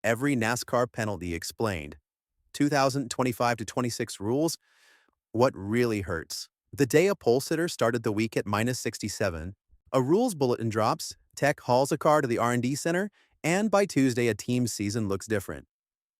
every NASCAR penalty explained. 2025 to 26 rules, what really hurts. The day a pole sitter started the week at minus 67, a rules bulletin drops, tech hauls a car to the R&D Center, and by Tuesday a team's season looks different.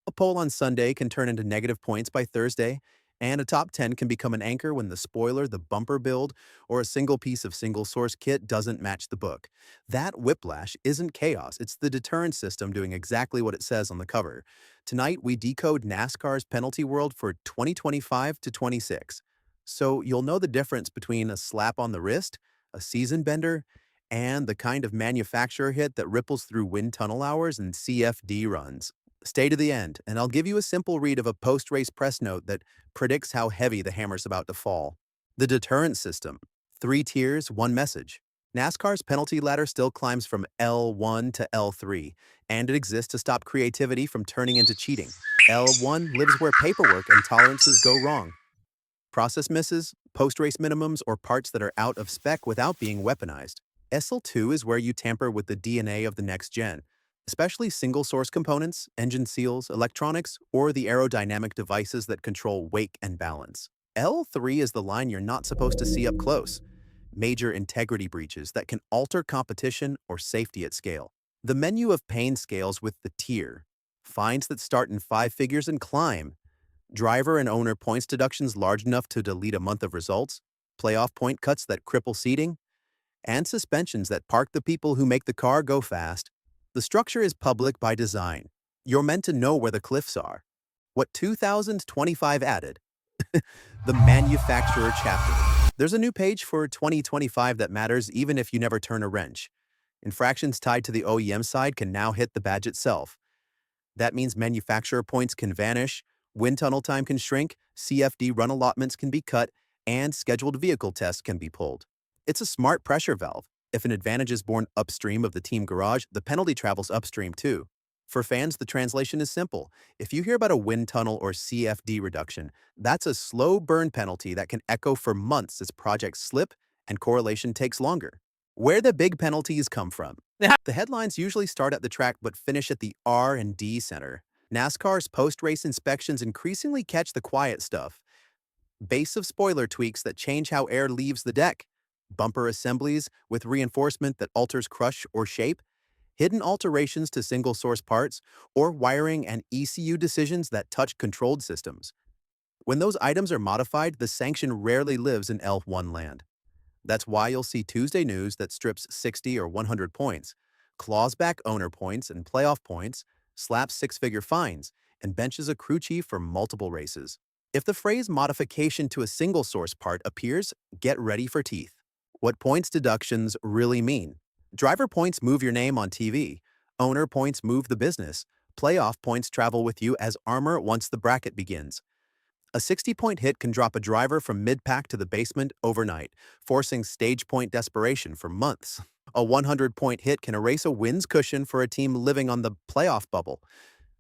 A poll on Sunday can turn into negative points by Thursday, and a top 10 can become an anchor when the spoiler, the bumper build, or a single piece of single-source kit doesn't match the book. That whiplash isn't chaos, it's the deterrence system doing exactly what it says on the cover. Tonight, we decode NASCAR's penalty world for 2025 to 26. So you'll know the difference between a slap on the wrist, a season bender, and the kind of manufacturer hit that ripples through wind tunnel hours and CFD runs. Stay to the end, and I'll give you a simple read of a post-race press note that predicts how heavy the hammer's about to fall. The Deterrence System. 3 tiers, 1 message. NASCAR's penalty ladder still climbs from L1 to L3, and it exists to stop creativity from turning into cheating. L1 lives where paperwork and tolerances go wrong. Process misses, post-race minimums, or parts that are out of spec without being weaponized. SL2 is where you tamper with the DNA of the next gen, especially single-source components, engine seals, electronics, or the aerodynamic devices that control wake and balance. L3 is the line you're not supposed to see up close, major integrity breaches that can alter competition or safety at scale. The menu of pain scales with the tier, fines that start in 5 figures and climb, driver and owner points deductions large enough to delete a month of results, playoff point cuts that cripple seating, and suspensions that park the people who make the car go fast. The structure is public by design. You're meant to know where the cliffs are. What 2025 added? The manufacturer chapter. There's a new page for 2025 that matters even if you never turn a wrench. Infractions tied to the OEM side can now hit the badge itself. That means manufacturer points can vanish, wind tunnel time can shrink, CFD run allotments can be cut, and scheduled vehicle tests can be pulled. It's a smart pressure valve. If an advantage is born upstream of the team garage, the penalty travels upstream too. For fans, the translation is simple. If you hear about a wind tunnel or CFD reduction, that's a slow burn penalty that can echo for months as projects slip and correlation takes longer. Where the big penalties come from. The headlines usually start at the track but finish at the R&D Center. NASCAR's post-race inspections increasingly catch the quiet stuff. Base of spoiler tweaks that change how air leaves the deck, bumper assemblies with reinforcement that alters crush or shape, hidden alterations to single-source parts, or wiring and ECU decisions that touch controlled systems. When those items are modified, the sanction rarely lives in L1 land. That's why you'll see Tuesday news that strips 60 or 100 points, claws back owner points and playoff points, slaps 6-figure fines, and benches a crew chief for multiple races. If the phrase modification to a single-source part appears, get ready for teeth. What points deductions really mean. Driver points move your name on TV. Owner points move the business. Playoff points travel with you as armor once the bracket begins. A 60-point hit can drop a driver from mid-pack to the basement overnight, forcing stage point desperation for months. A 100-point hit can erase a wins cushion for a team living on the playoff bubble.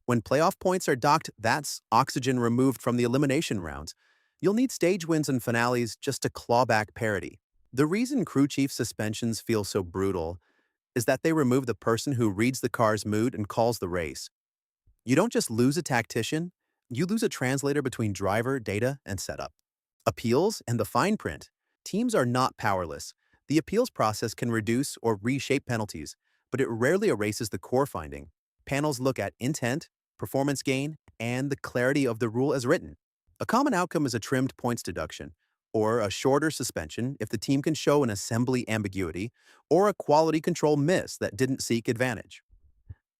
When playoff points are docked, that's oxygen removed from the elimination rounds. You'll need stage wins and finales just to claw back parity. The reason crew chief suspensions feel so brutal is that they remove the person who reads the car's mood and calls the race. You don't just lose a tactician, you lose a translator between driver, data, and setup. Appeals and the fine print. Teams are not powerless. The appeals process can reduce or reshape penalties, but it rarely erases the core finding. Panels look at intent, performance gain, and the clarity of the rule as written. A common outcome is a trimmed points deduction, or a shorter suspension if the team can show an assembly ambiguity, or a quality control miss that didn't seek advantage.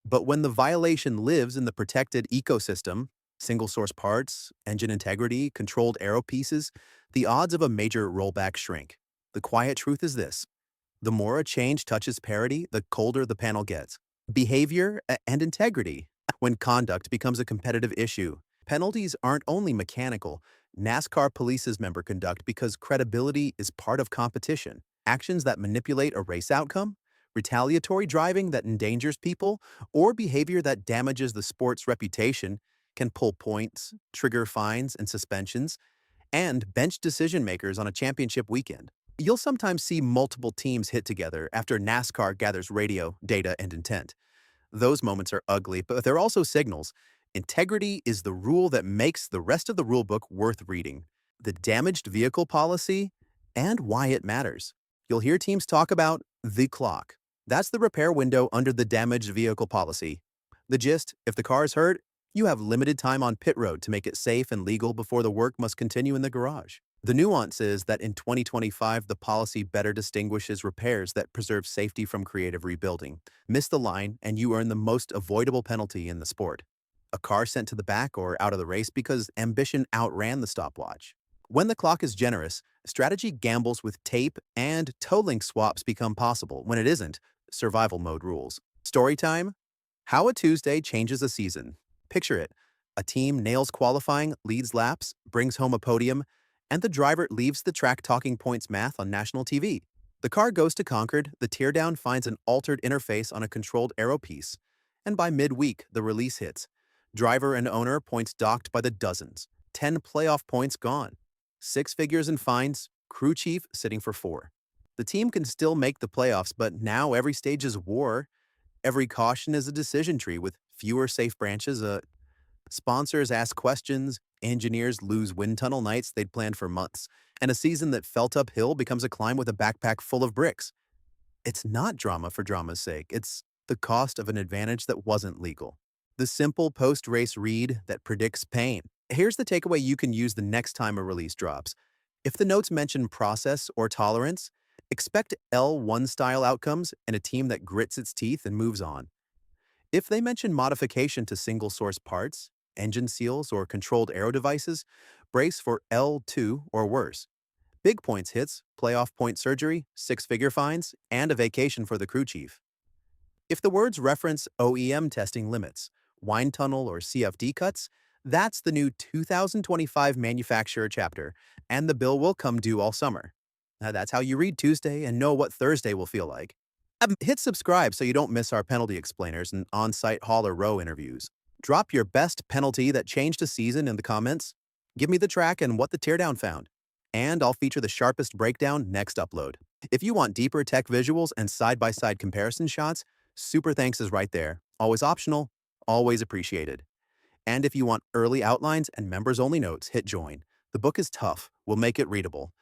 But when the violation lives in the protected ecosystem, single-source parts, engine integrity, controlled aero pieces, the odds of a major rollback shrink. The quiet truth is this. The more a change touches parity, the colder the panel gets. Behavior and integrity. When conduct becomes a competitive issue, penalties aren't only mechanical. NASCAR polices member conduct because credibility is part of competition. Actions that manipulate a race outcome, retaliatory driving that endangers people, or behavior that damages the sport's reputation can pull points, trigger fines and suspensions, and bench decision-makers on a championship weekend. You'll sometimes see multiple teams hit together after NASCAR gathers radio, data, and intent. Those moments are ugly, but they're also signals. Integrity is the rule that makes the rest of the rulebook worth reading. The damaged vehicle policy and why it matters. You'll hear teams talk about the clock. That's the repair window under the damaged vehicle policy. The gist, if the car is hurt, you have limited time on pit road to make it safe and legal before the work must continue in the garage. The nuance is that in 2025, the policy better distinguishes repairs that preserve safety from creative rebuilding. Miss the line, and you earn the most avoidable penalty in the sport. A car sent to the back or out of the race because ambition outran the stopwatch. When the clock is generous, strategy gambles with tape and toe link swaps become possible. When it isn't, survival mode rules. Story time? How a Tuesday changes a season. Picture it. A team nails qualifying, leads laps, brings home a podium, and the driver leaves the track talking points math on national TV. The car goes to Concord, the teardown finds an altered interface on a controlled Aero piece, and by midweek, the release hits. Driver and owner points docked by the dozens, 10 playoff points gone, 6 figures in fines, crew chief sitting for 4. The team can still make the playoffs, but now every stage is war. Every caution is a decision tree with fewer safe branches. Sponsors ask questions, engineers lose wind tunnel nights they'd planned for months, and a season that felt uphill becomes a climb with a backpack full of bricks. It's not drama for drama's sake, it's the cost of an advantage that wasn't legal. The simple post-race read that predicts pain. Here's the takeaway you can use the next time a release drops. If the notes mention process or tolerance, expect L1 style outcomes and a team that grits its teeth and moves on. If they mention modification to single-source parts, engine seals, or controlled aero devices, brace for L2 or worse. Big points hits, playoff point surgery, 6-figure fines, and a vacation for the crew chief. If the words reference OEM testing limits, wind tunnel, or CFD cuts, that's the new 2025 manufacturer chapter, and the bill will come due all summer. That's how you read Tuesday and know what Thursday will feel like. Hit subscribe so you don't miss our penalty explainers and on-site Hall or Row interviews. Drop your best penalty that changed a season in the comments. Give me the track and what the teardown found. And I'll feature the sharpest breakdown next upload. If you want deeper tech visuals and side-by-side comparison shots, Super Thanks is right there. Always optional, always appreciated. And if you want early outlines and members-only notes, hit join. The book is tough. We'll make it readable.